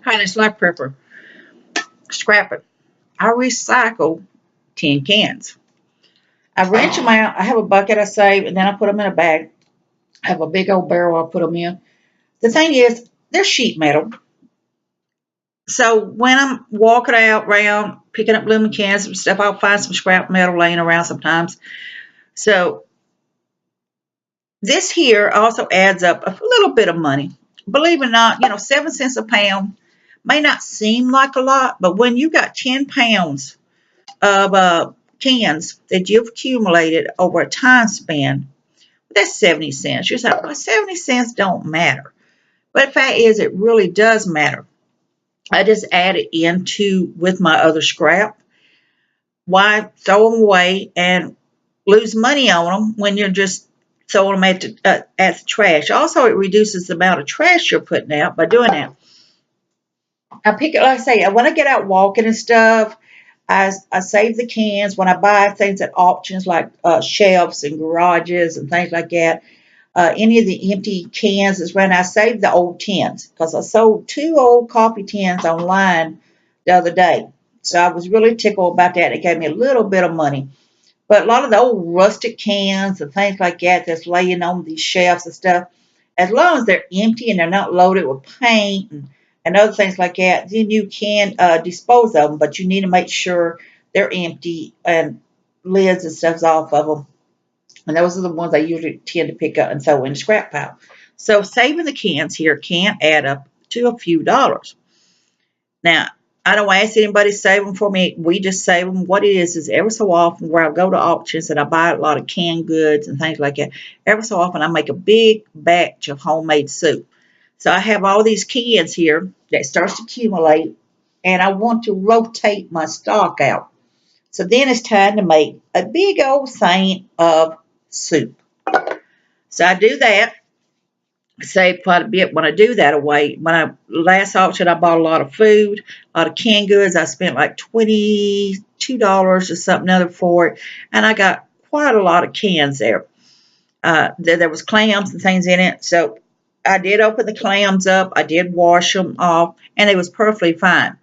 Hi, this life prepper. Scrapping. I recycle tin cans. I wrench them out. I have a bucket I save, and then I put them in a bag. I have a big old barrel I put them in. The thing is, they're sheet metal. So when I'm walking out around picking up aluminum cans and stuff, I'll find some scrap metal laying around sometimes. So this here also adds up a little bit of money. Believe it or not, 7 cents a pound may not seem like a lot, but when you got 10 pounds of cans that you've accumulated over a time span, that's 70 cents. You're saying, well, 70 cents don't matter. But the fact is, it really does matter. I just add it into with my other scrap. Why throw them away and lose money on them when you're just throwing them at the trash? Also, it reduces the amount of trash you're putting out by doing that. I pick it, like I say, when I get out walking and stuff, I save the cans when I buy things at auctions like shelves and garages and things like that. Any of the empty cans is when I save the old tins because I sold 2 old coffee tins online the other day. So I was really tickled about that. It gave me a little bit of money. But a lot of the old rustic cans and things like that that's laying on these shelves and stuff, as long as they're empty and they're not loaded with paint and other things like that, then you can dispose of them. But you need to make sure they're empty and lids and stuff's off of them. And those are the ones I usually tend to pick up and throw in the scrap pile. So saving the cans here can add up to a few dollars. Now, I don't ask anybody to save them for me. We just save them. What it is every so often where I go to auctions and I buy a lot of canned goods and things like that, every so often I make a big batch of homemade soup. So I have all these cans here that starts to accumulate, and I want to rotate my stock out. So then it's time to make a big old thing of soup. So I do that. Save quite a bit when I do that away. When I last auction, I bought a lot of food, a lot of canned goods. I spent like $22 or something other for it, and I got quite a lot of cans there. There was clams and things in it, so I did open the clams up. I did wash them off, and it was perfectly fine.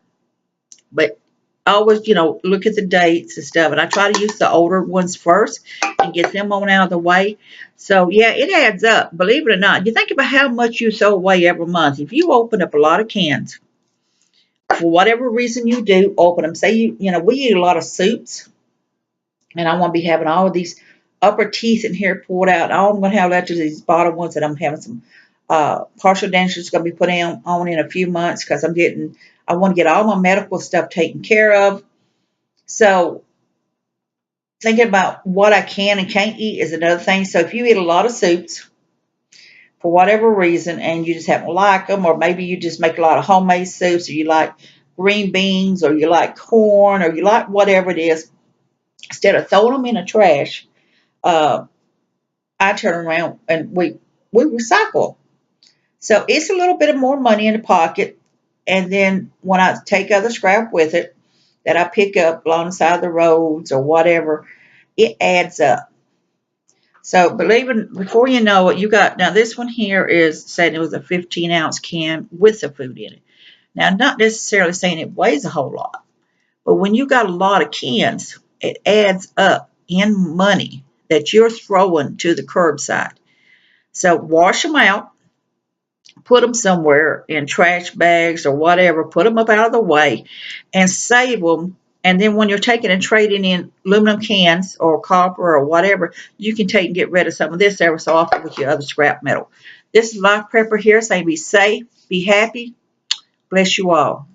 But I always, look at the dates and stuff, and I try to use the older ones first and get them on out of the way. So, yeah, it adds up. Believe it or not, you think about how much you throw away every month. If you open up a lot of cans, for whatever reason you do, open them. Say we eat a lot of soups, and I want to be having all of these upper teeth in here pulled out. All I'm going to have left is these bottom ones that I'm having some partial dentures going to be put on in a few months because I want to get all my medical stuff taken care of. So thinking about what I can and can't eat is another thing. So if you eat a lot of soups for whatever reason and you just happen to like them, or maybe you just make a lot of homemade soups, or you like green beans, or you like corn, or you like whatever it is, instead of throwing them in the trash, uh, I turn around and we recycle. So it's a little bit of more money in the pocket. And then when I take other scrap with it that I pick up along the side of the roads or whatever, it adds up. So before you know it, you got, now this one here is saying it was a 15-ounce can with the food in it. Now, not necessarily saying it weighs a whole lot, but when you got a lot of cans, it adds up in money that you're throwing to the curbside. So wash them out, put them somewhere in trash bags or whatever, put them up out of the way and save them. And then when you're taking and trading in aluminum cans or copper or whatever, you can take and get rid of some of this every so often with your other scrap metal. This is Life Prepper here saying be safe, be happy, bless you all.